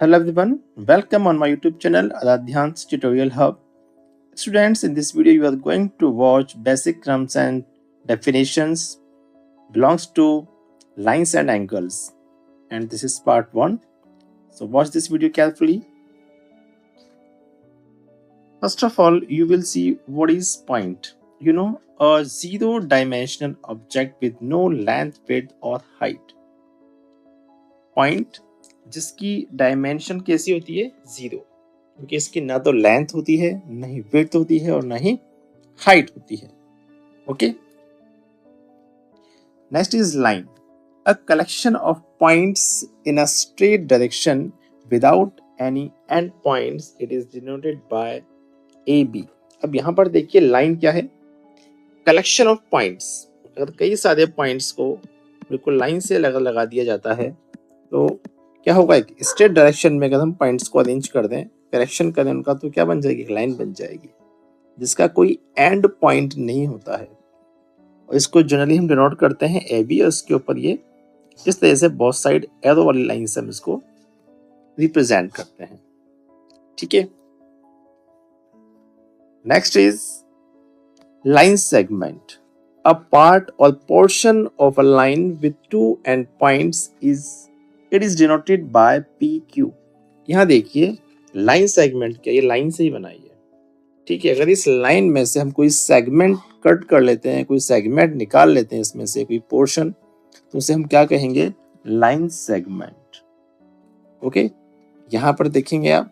Hello everyone, welcome on my YouTube channel Aradhyan's Tutorial Hub. Students, in this video you are going to watch basic terms and definitions belongs to lines and angles, and this is part 1. So watch this video carefully. First of all, you will see what is point. A zero dimensional object with no length, width or height. Point जिसकी dimension कैसी होती है, zero, क्योंकि इसकी ना तो length होती है, ना ही विड्थ होती है और ना ही हाइट होती है. Okay, next is line. A collection of points in a straight direction without any end points. It is denoted by A B. अब यहाँ पर देखिए लाइन क्या है, कलेक्शन ऑफ पॉइंट्स. अगर कई सारे पॉइंट्स को बिल्कुल लाइन से लगा दिया जाता है तो क्या होगा, एक स्ट्रेट डायरेक्शन में अगर हम पॉइंट्स को अरेंज कर दें, करेक्शन करें उनका, तो क्या बन जाएगी, एक लाइन बन जाएगी जिसका कोई एंड पॉइंट नहीं होता है. और इसको जनरली हम डिनोट करते हैं ए बी, और इसके ऊपर ये इस तरह से बोथ साइड एरो वाली लाइन से हम इसको रिप्रेजेंट करते हैं. ठीक है, next is line segment. A part और portion of a line with two end points it is denoted by P Q. यहाँ देखिए लाइन सेगमेंट क्या, ये लाइन से ही बनाई है. ठीक है, अगर इस लाइन में से हम कोई सेगमेंट कट कर लेते हैं, कोई सेगमेंट निकाल लेते हैं इसमें से कोई पोर्शन, तो उसे हम क्या कहेंगे, लाइन सेगमेंट. ओके, यहाँ पर देखेंगे आप.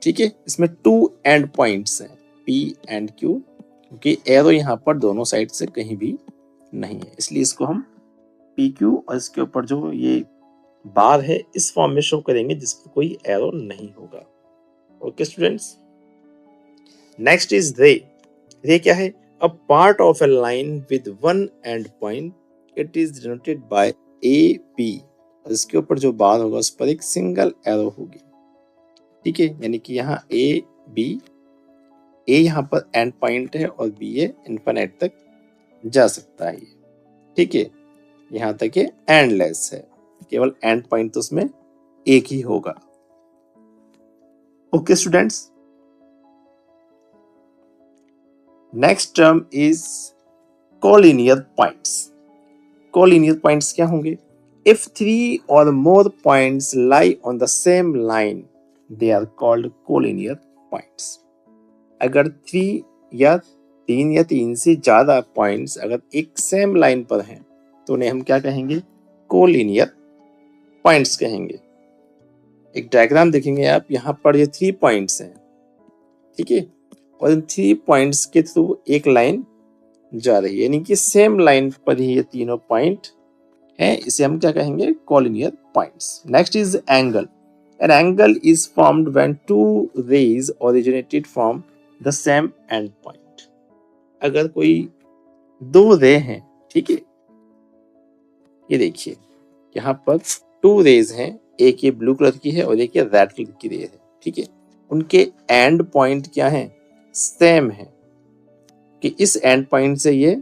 ठीक है, इसमें टू एंड पॉइंट्स हैं, पी एंड क्यू, क्योंकि एरो यहाँ पर दोनों साइड से कहीं भी नहीं है, इसलिए इसको हम पी क्यू और इसके ऊपर जो ये बार है इस फॉर्म में शो करेंगे जिस पर कोई एरो नहीं होगा. ओके स्टूडेंट्स, नेक्स्ट इज रे. रे क्या है, a part of a line with one end point. It is denoted by A B. इसके ऊपर जो बार होगा उस पर एक सिंगल एरो होगी. ठीक है, यानी कि यहाँ ए बी, ए यहाँ पर एंड पॉइंट है और बी ये इनफिनिट तक जा सकता है. ठीक है, यहाँ तक ये एंडलेस है, केवल एंड पॉइंट तो उसमें एक ही होगा. Okay students, next term is collinear points. Collinear points क्या होंगे, इफ थ्री और more points lie on the same line they are called collinear points. अगर थ्री या तीन से ज्यादा पॉइंट्स अगर एक सेम लाइन पर हैं तो उन्हें हम क्या कहेंगे, कोलिनियर पॉइंट्स कहेंगे. एक डायग्राम देखेंगे आप, यहाँ पर ये 3 पॉइंट्स हैं. ठीक है, और इन 3 पॉइंट्स के थ्रू एक लाइन जा रही है, यानी कि सेम लाइन पर ही ये तीनों पॉइंट हैं. इसे हम क्या कहेंगे, collinear points. Next is angle. An angle is formed when two rays originated from the same end point. अगर कोई दो रे हैं, ठीक है, ये देखिए यहाँ पर 2 रेज हैं, एक ये ब्लू कलर की है और एक ये रेड कलर की रे है. ठीक है, उनके एंड पॉइंट क्या हैं, सेम है, कि इस एंड पॉइंट से ये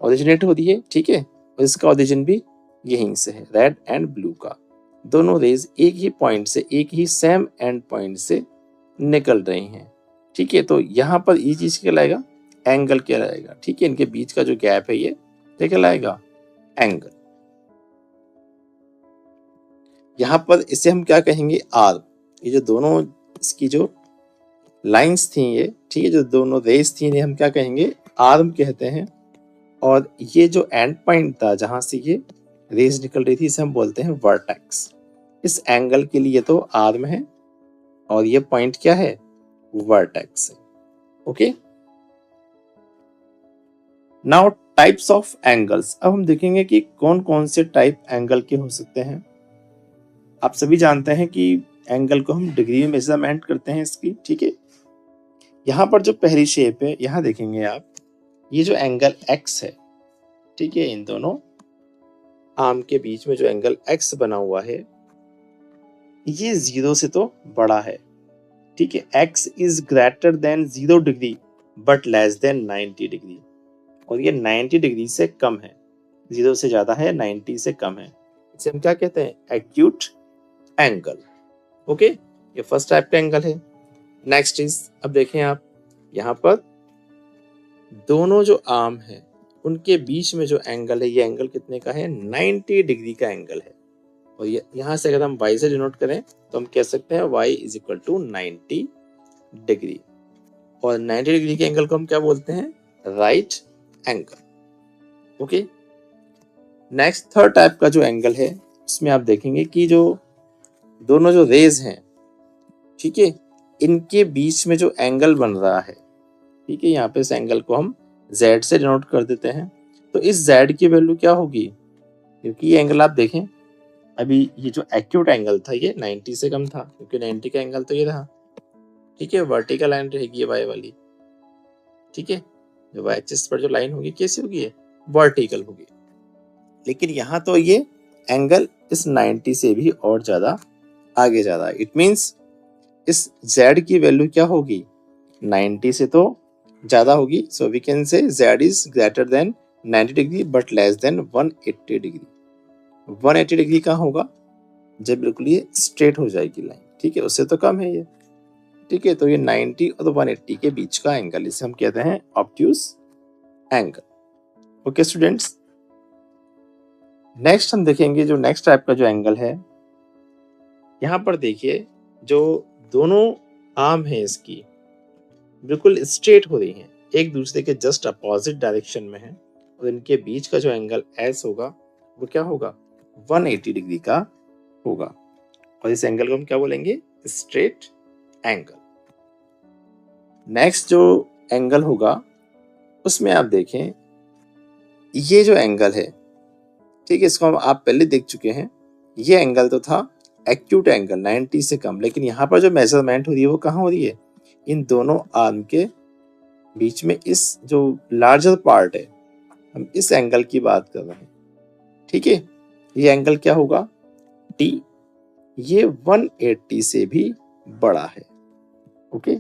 ओरिजिनेट होती है. ठीक है, और इसका ओरिजिन भी यहीं से है, रेड एंड ब्लू का. दोनों रेज एक ही पॉइंट से, एक ही सेम एंड पॉइंट से निकल रही हैं. ठीक है, तो यहाँ पर ये चीज क्या लाएगा, एंगल क्या लाएगा. ठीक है, इनके बीच का जो गैप है ये क्या लाएगा, एंगल. यहाँ पर इसे हम क्या कहेंगे, आर्म. ये जो दोनों इसकी जो लाइंस थी ये, ठीक है, जो दोनों रेस थी, इन्हें हम क्या कहेंगे, आर्म कहते हैं. और ये जो एंड पॉइंट था जहां से ये रेस निकल रही थी, इसे हम बोलते हैं वर्टेक्स. इस एंगल के लिए तो आर्म है और ये पॉइंट क्या है, वर्टेक्स है. Okay, now types of angles. अब हम देखेंगे कि कौन कौन से टाइप एंगल के हो सकते हैं. आप सभी जानते हैं कि एंगल को हम डिग्री में मेजरमेंट करते हैं इसकी. ठीक है, यहाँ पर जो पहली शेप है, यहाँ देखेंगे आप, ये जो एंगल एक्स है, ठीक है, इन दोनों आर्म के बीच में जो एंगल एक्स बना हुआ है, ये 0 से तो बड़ा है. ठीक है, x is greater then 0 degree but less then 90 degree. और ये 90 डिग्री से कम है, 0 से ज्यादा है, 90 से कम है. इसे हम क्या कहते हैं, एक्यूट एंगल. ओके, ये फर्स्ट टाइप का एंगल है। नेक्स्ट इज, अब देखें आप यहाँ पर दोनों जो आर्म है उनके बीच में जो एंगल है, ये एंगल कितने का है, 90 डिग्री का एंगल है। और ये यहाँ से अगर हम y से डिनोट करें तो हम कह सकते हैं y is equal to 90 degree. और 90 डिग्री के एंगल को हम क्या बोलते हैं, right angle. Okay, next third type का जो एंगल है उसमें आप देखेंगे कि जो दोनों जो रेज हैं, ठीक है, इनके बीच में जो एंगल बन रहा है, ठीक है, यहाँ पे इस एंगल को हम z से डिनोट कर देते हैं। तो इस z की वैल्यू क्या होगी, क्योंकि ये एंगल आप देखें, अभी ये जो एक्यूट एंगल था ये 90 से कम था, क्योंकि 90 का एंगल तो ये रहा, ठीक है, वर्टिकल लाइन रहेगी ये y वाली, ठीक है, जो y एक्सिस पर जो लाइन होगी कैसी होगी, ये वर्टिकल होगी। लेकिन यहाँ तो ये एंगल इस 90 से भी और ज्यादा आगे जा रहा है। इट मींस इस z की वैल्यू क्या होगी, 90 से तो ज्यादा होगी। So we can say z is greater than 90 degree but less than 180 degree. 180 degree का होगा जब बिल्कुल ये स्ट्रेट हो जाएगी लाइन, ठीक है, उससे तो कम है ये, ठीक है। तो ये 90 और 180 के बीच का एंगल, इसे हम कहते हैं obtuse angle. Okay students, next हम देखेंगे जो नेक्स्ट टाइप का जो एंगल है, यहाँ पर देखिए जो दोनों आर्म है इसकी बिल्कुल स्ट्रेट हो रही हैं, एक दूसरे के जस्ट अपोजिट डायरेक्शन में है, और इनके बीच का जो एंगल एस होगा वो क्या होगा, 180 डिग्री का होगा। और इस एंगल को हम क्या बोलेंगे, स्ट्रेट एंगल। नेक्स्ट जो एंगल होगा उसमें आप देखें ये जो एंगल है, ठीक है, इसको हम आप पहले देख चुके हैं। ये एंगल तो था एक्यूट एंगल 90 से कम, लेकिन यहाँ पर जो मेजरमेंट हो रही है वो कहाँ हो रही है, इन दोनों आर्म के बीच में, इस जो लार्जर पार्ट है, हम इस एंगल की बात कर रहे हैं, ठीक है। ये एंगल क्या होगा, T, ये 180 से भी बड़ा है। Okay,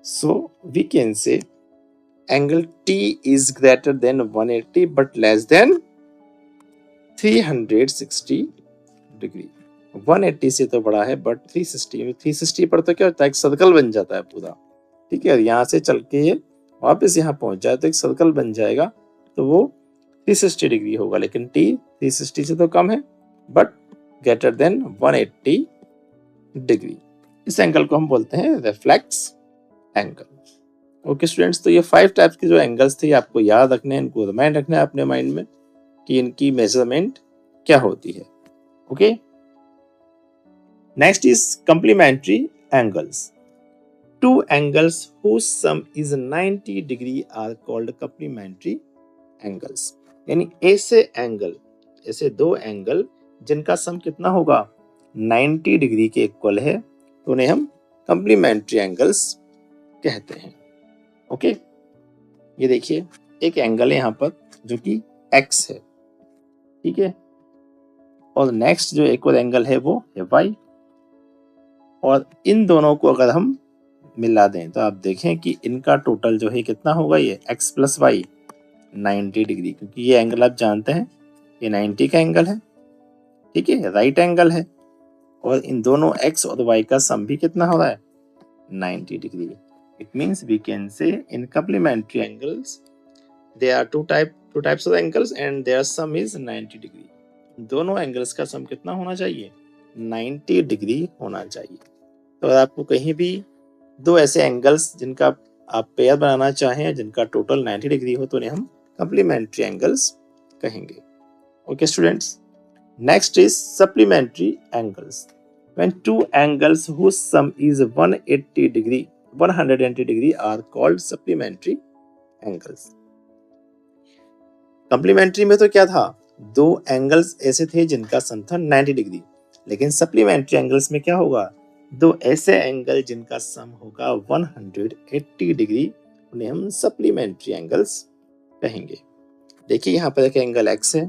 so we can say angle T is greater than 180 but less than 360 degree. 180 से तो बड़ा है बट 360 पर तो क्या होता है, एक सर्कल बन जाता है पूरा, ठीक है। यहाँ से चल के ये वापस यहाँ पहुंच जाए तो एक सर्कल बन जाएगा, तो वो 360 डिग्री होगा। लेकिन T 360 से तो कम है बट ग्रेटर देन 180 डिग्री। इस एंगल को हम बोलते हैं रिफ्लेक्स एंगल। ओके स्टूडेंट्स, तो ये 5 टाइप्स के जो एंगल्स थे ये आपको याद रखने हैं, इनको रिमाइंड रखना है अपने माइंड में कि इनकी मेजरमेंट क्या होती है। Okay, next is complementary angles. Two angles whose sum is 90 degree are called complementary angles। यानी ऐसे दो एंगल जिनका सम कितना होगा, 90 डिग्री के इक्वल है, तो उन्हें हम कंप्लीमेंट्री एंगल्स कहते हैं। ओके, ये देखिए एक एंगल है यहाँ पर जो कि x है, ठीक है, और नेक्स्ट जो एक और एंगल है वो है y, और इन दोनों को अगर हम मिला दें तो आप देखें कि इनका टोटल जो है कितना होगा, ये x प्लस वाई 90 डिग्री, क्योंकि ये एंगल आप जानते हैं ये 90 का एंगल है, ठीक है, राइट एंगल है, और इन दोनों x और y का सम भी कितना हो रहा है, 90 degree. It means we can say in complementary angles there are two types of angles and their sum is 90 degree. दोनों एंगल्स का सम कितना होना चाहिए, 90 डिग्री होना चाहिए। तो अगर आपको कहीं भी दो ऐसे एंगल्स जिनका आप पेयर बनाना चाहें जिनका टोटल 90 डिग्री हो तो उन्हें हम कंप्लीमेंट्री एंगल्स कहेंगे। Okay students, next is supplementary angles. When two angles whose sum is 180 degree are called supplementary angles. Complementary में तो क्या था, दो एंगल्स ऐसे थे जिनका सम था 90 डिग्री, लेकिन सप्लीमेंट्री एंगल्स में क्या होगा, दो ऐसे एंगल जिनका सम होगा 180 डिग्री, उन्हें हम सप्लीमेंट्री एंगल्स कहेंगे। देखिए यहाँ पर एक एंगल x है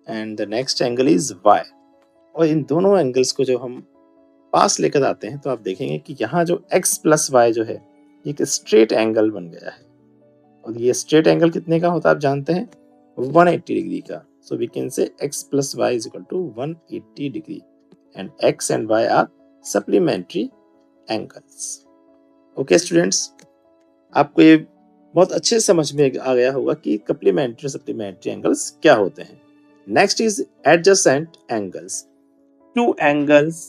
and the next angle is y, और इन दोनों एंगल्स को जब हम पास लेकर आते हैं तो आप देखेंगे कि यहाँ जो x प्लस वाई जो है एक स्ट्रेट एंगल बन गया है, और ये स्ट्रेट एंगल कितने का होता है आप जानते हैं, 180 डिग्री का। So we can say x plus y is equal to 180 degree. and x and y are supplementary angles. Okay students, आपको ये बहुत अच्छे समझ में आ गया होगा कि कम्प्लीमेंट्री सप्लीमेंट्री एंगल्स क्या होते हैं. Next is adjacent angles. Two angles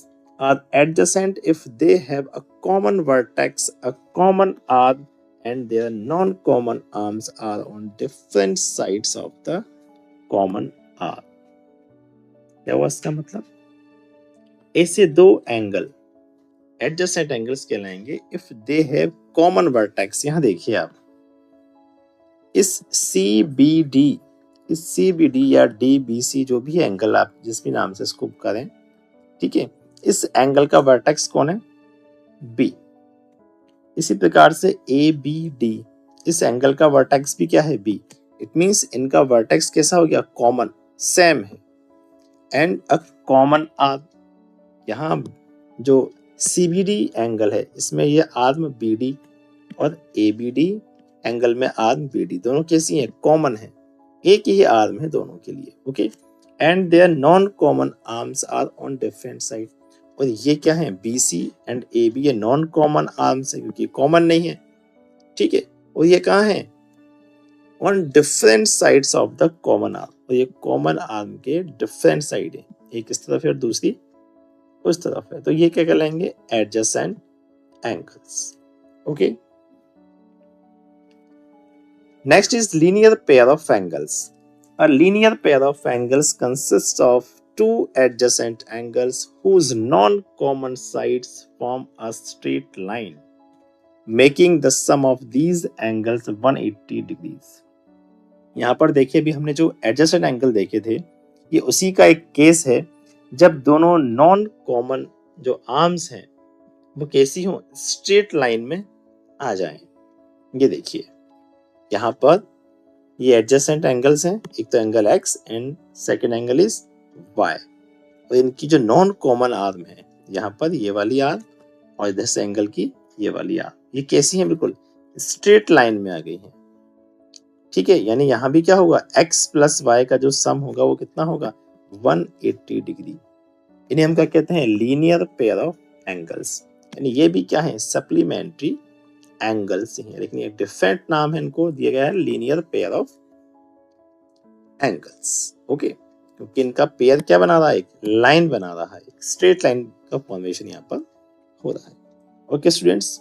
are adjacent if they have a common vertex, a common arc, and their non-common arms are on different sides of the common arc. क्या हुआ इसका मतलब? ऐसे दो angle adjacent angles कहलाएंगे if they have common vertex. यहां देखिए आप इस CBD, इस CBD या DBC जो भी एंगल आप जिस भी नाम से इसको करें, ठीक है, इस एंगल का वर्टेक्स कौन है? B. इसी प्रकार से ABD, इस एंगल का वर्टेक्स भी क्या है? B. इट मींस इनका वर्टेक्स कैसा हो गया? कॉमन, सेम है. एंड अ कॉमन आर्म, यहाँ जो CBD एंगल है इसमें ये आर्म BD और ABD एंगल में आर्म BD दोनों कैसी हैं? कॉमन है, एक ही आर्म है दोनों के लिए. Okay, and their non common arms are on different side. और ये क्या है? BC एंड AB ये नॉन कॉमन आर्म्स है क्योंकि कॉमन नहीं है, ठीक है. और ये कहाँ है? On different sides of the common arm. और ये कॉमन आर्म के डिफरेंट साइड है, एक इस तरफ है और दूसरी उस तरफ है. तो ये क्या कहलाएंगे? Adjacent angles. Okay, next is linear pair of angles. A linear pair of angles consists of two adjacent angles whose non-common sides form a straight line, making the sum of these angles 180 degrees. यहाँ पर देखिए, अभी हमने जो adjacent angle देखे थे ये उसी का एक केस है जब दोनों नॉन कॉमन जो आर्म्स हैं वो कैसी हो? स्ट्रेट लाइन में आ जाएं. ये देखिए यहाँ पर ये एडजेसेंट एंगल्स हैं, एक तो angle x and second angle is y. और इनकी जो नॉन कॉमन आर्म है यहाँ पर ये वाली आर्म और इधर से एंगल की ये वाली आर्म, ये कैसी हैं? बिल्कुल स्ट्रेट लाइन में आ गई हैं, ठीक है. यानी यहाँ भी क्या होगा? x प्लस y का जो सम होगा वो कितना होगा? 180 डिग्री. इन्हें हम क्या कहते हैं? Linear pair of angles. यानी ये भी क्या है? सप्लीमेंट्री एंगल्स हैं, लेकिन एक डिफरेंट नाम है इनको दिया गया है, linear pair of angles. Okay, क्योंकि इनका पेयर क्या बना रहा है? एक लाइन बना रहा है, एक स्ट्रेट लाइन का फॉर्मेशन यहाँ पर हो रहा है. Okay students,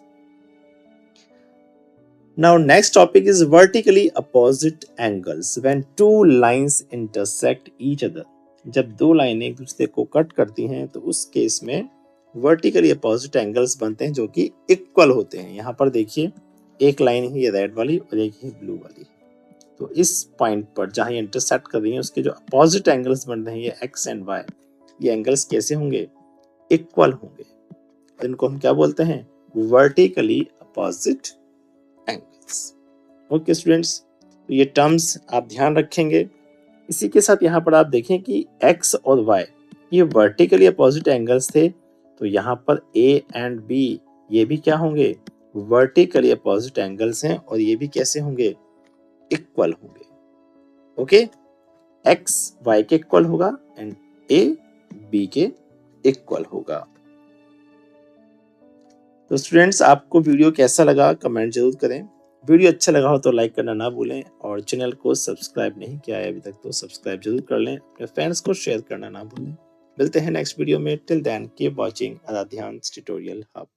now next topic is vertically opposite angles when two lines intersect each other. जब दो लाइनें एक दूसरे को कट करती हैं तो उस केस में वर्टिकली अपोजिट एंगल्स बनते हैं जो कि इक्वल होते हैं. यहाँ पर देखिए एक लाइन है ये रेड वाली और एक है ब्लू वाली. तो इस पॉइंट पर जहाँ ये इंटरसेक्ट कर रही है उसके जो अपोजिट एंगल्स बन रहे हैं ये x एंड y, ये एंगल्स कैसे होंगे? इक्वल होंगे. इनको हम क्या बोलते हैं? Vertically opposite angles. Okay students, तो ये टर्म्स आप ध्यान रखेंगे. इसी के साथ यहाँ पर आप देखें कि x और y ये वर्टिकली अपोजिट एंगल्स थे, तो यहाँ पर A एंड B ये भी क्या होंगे? वर्टिकली अपोजिट एंगल्स हैं और ये भी कैसे होंगे? इक्वल होंगे. ओके, x y के इक्वल होगा एंड A B के इक्वल होगा. तो स्टूडेंट्स, आपको वीडियो कैसा लगा कमेंट जरूर करें. वीडियो अच्छा लगा हो तो लाइक करना ना भूलें और चैनल को सब्सक्राइब नहीं किया है अभी तक तो सब्सक्राइब जरूर कर लें. अपने फ्रेंड्स को शेयर करना ना भूलें. मिलते हैं नेक्स्ट वीडियो में. Till then keep watching Aradhyans tutorial hub.